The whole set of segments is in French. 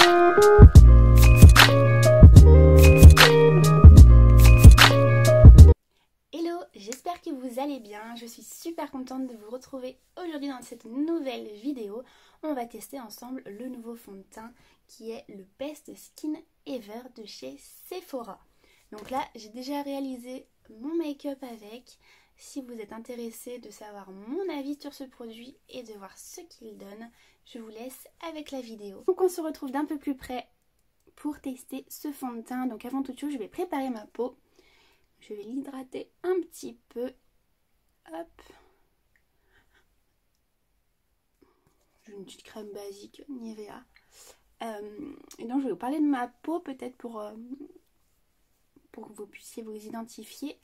Hello, j'espère que vous allez bien. Je suis super contente de vous retrouver aujourd'hui dans cette nouvelle vidéo. On va tester ensemble le nouveau fond de teint qui est le Best Skin Ever de chez Sephora. Donc là, j'ai déjà réalisé mon make-up avec. Si vous êtes intéressé de savoir mon avis sur ce produit et de voir ce qu'il donne, je vous laisse avec la vidéo. Donc on se retrouve d'un peu plus près pour tester ce fond de teint. Donc avant toute chose, je vais préparer ma peau. Je vais l'hydrater un petit peu. Hop. J'ai une petite crème basique Nivea. Et donc je vais vous parler de ma peau peut-être pour que vous puissiez vous identifier.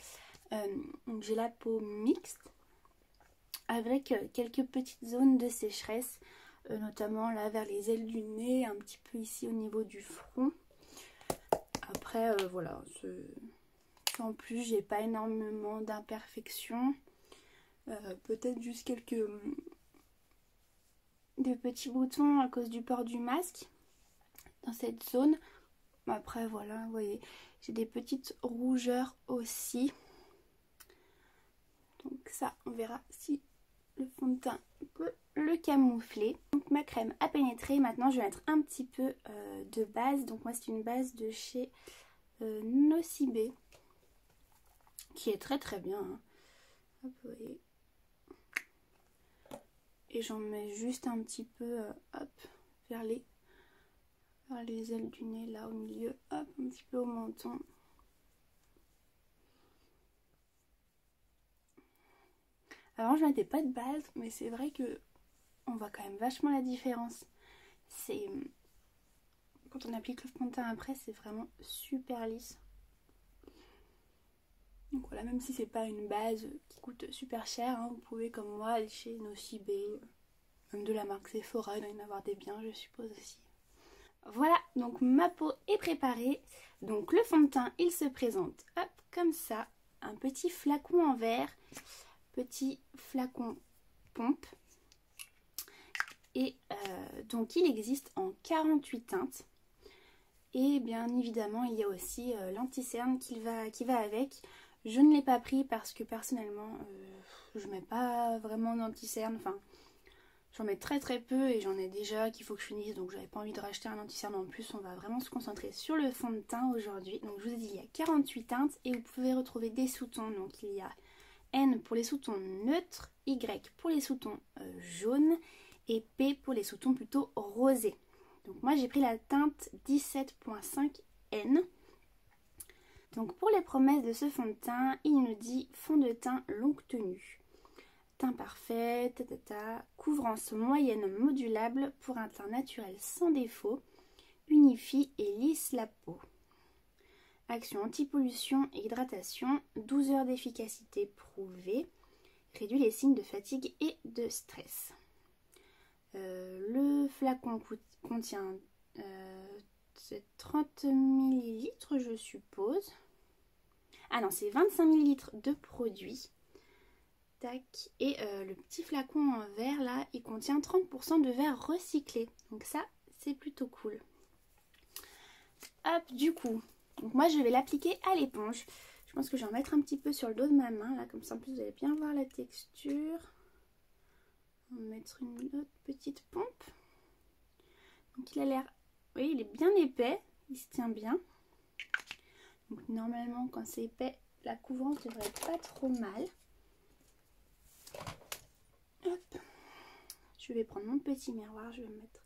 J'ai la peau mixte avec quelques petites zones de sécheresse, notamment là vers les ailes du nez, un petit peu ici au niveau du front. Après voilà, en plus j'ai pas énormément d'imperfections, peut-être juste quelques des petits boutons à cause du port du masque dans cette zone. Après voilà, vous voyez, j'ai des petites rougeurs aussi. Donc ça, on verra si le fond de teint peut le camoufler. Donc ma crème a pénétré. Maintenant, je vais mettre un petit peu de base. Donc moi, c'est une base de chez Nocibé, qui est très très bien. Hein. Hop, vous voyez. Et j'en mets juste un petit peu hop, vers les ailes du nez, là au milieu. Hop, un petit peu au menton. Avant je mettais pas de base, mais c'est vrai que on voit quand même vachement la différence. C'est quand on applique le fond de teint après, c'est vraiment super lisse. Donc voilà, même si c'est pas une base qui coûte super cher, hein, vous pouvez comme moi aller chez Nocibé, même de la marque Sephora, il doit y en avoir des biens je suppose aussi. Voilà, donc ma peau est préparée. Donc le fond de teint il se présente hop comme ça, un petit flacon en verre. Petit flacon pompe et donc il existe en 48 teintes et bien évidemment il y a aussi l'anti-cerne qui va avec. Je ne l'ai pas pris parce que personnellement je mets pas vraiment d'anti-cerne, enfin j'en mets très très peu et j'en ai déjà qu'il faut que je finisse, donc j'avais pas envie de racheter un anti-cerne en plus. On va vraiment se concentrer sur le fond de teint aujourd'hui. Donc je vous ai dit il y a 48 teintes et vous pouvez retrouver des sous-tons. Donc il y a N pour les sous-tons neutres, Y pour les sous-tons jaunes et P pour les sous-tons plutôt rosés. Donc moi j'ai pris la teinte 17.5 N. Donc pour les promesses de ce fond de teint, il nous dit fond de teint longue tenue. Teint parfait, couvrance moyenne modulable pour un teint naturel sans défaut, unifie et lisse la peau. Action anti-pollution et hydratation, 12 heures d'efficacité prouvée, réduit les signes de fatigue et de stress. Le flacon contient 30 ml je suppose. Ah non, c'est 25 ml de produit. Tac. Et le petit flacon en verre là, il contient 30% de verre recyclé. Donc ça, c'est plutôt cool. Hop, du coup... Donc moi je vais l'appliquer à l'éponge. Je pense que je vais en mettre un petit peu sur le dos de ma main. Là comme ça en plus vous allez bien voir la texture. On va mettre une autre petite pompe. Donc il a l'air... Vous voyez il est bien épais. Il se tient bien. Donc normalement quand c'est épais la couvrance devrait être pas trop mal. Hop. Je vais prendre mon petit miroir. Je vais me mettre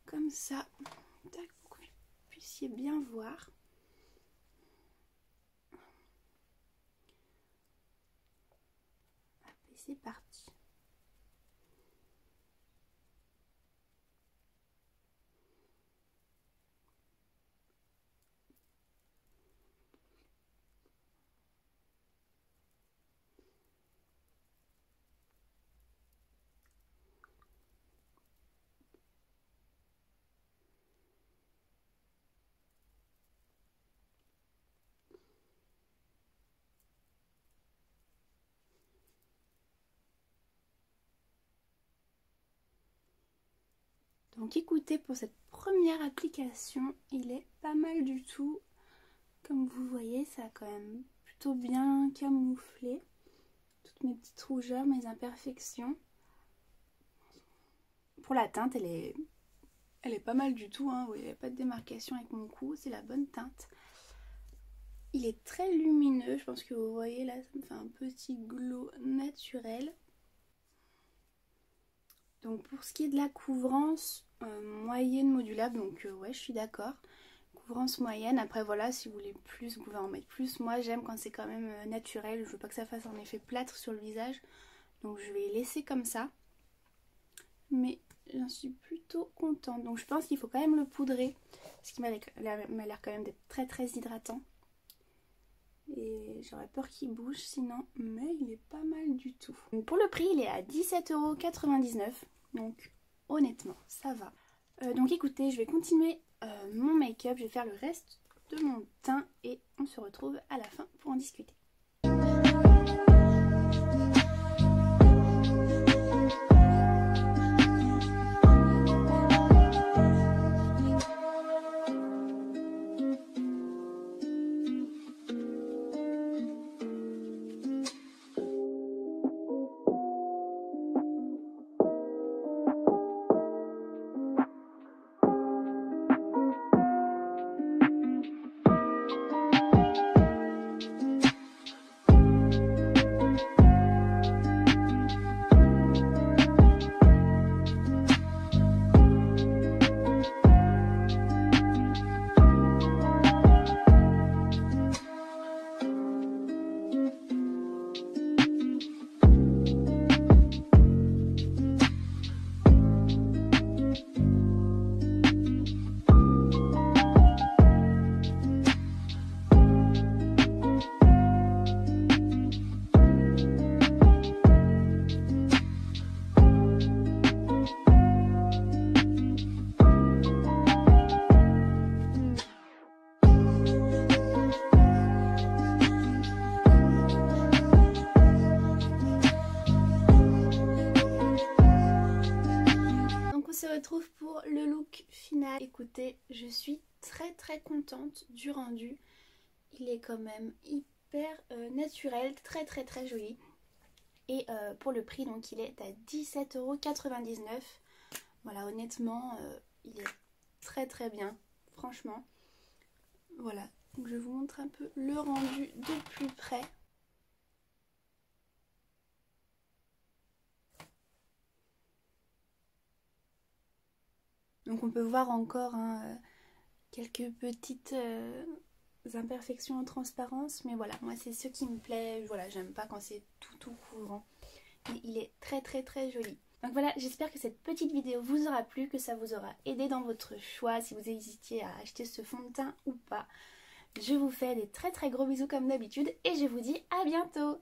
comme ça. Tac, pour que vous puissiez bien voir. C'est parti. Donc écoutez, pour cette première application, il est pas mal du tout. Comme vous voyez, ça a quand même plutôt bien camouflé toutes mes petites rougeurs, mes imperfections. Pour la teinte, elle est pas mal du tout, hein. Il n'y a pas de démarcation avec mon cou, c'est la bonne teinte. Il est très lumineux, je pense que vous voyez là, ça me fait un petit glow naturel. Donc pour ce qui est de la couvrance, moyenne modulable, donc ouais, je suis d'accord. Couvrance moyenne, après voilà, si vous voulez plus, vous pouvez en mettre plus. Moi j'aime quand c'est quand même naturel, je veux pas que ça fasse un effet plâtre sur le visage. Donc je vais laisser comme ça. Mais j'en suis plutôt contente. Donc je pense qu'il faut quand même le poudrer, parce qu'il m'a l'air quand même d'être très très hydratant. Et j'aurais peur qu'il bouge sinon, mais il est pas mal du tout. Pour le prix, il est à 17,99 €. Donc honnêtement, ça va. Donc écoutez, je vais continuer mon make-up. Je vais faire le reste de mon teint et on se retrouve à la fin pour en discuter. On se retrouve pour le look final. Écoutez, je suis très très contente du rendu. Il est quand même hyper naturel, très très très joli. Et pour le prix, donc il est à 17,99 €. Voilà, honnêtement, il est très très bien, franchement. Voilà, donc je vous montre un peu le rendu de plus près. Donc on peut voir encore quelques petites imperfections en transparence, mais voilà, moi c'est ce qui me plaît. Voilà, j'aime pas quand c'est tout couvrant, mais il est très très très joli. Donc voilà, j'espère que cette petite vidéo vous aura plu, que ça vous aura aidé dans votre choix, si vous hésitiez à acheter ce fond de teint ou pas. Je vous fais des très très gros bisous comme d'habitude et je vous dis à bientôt.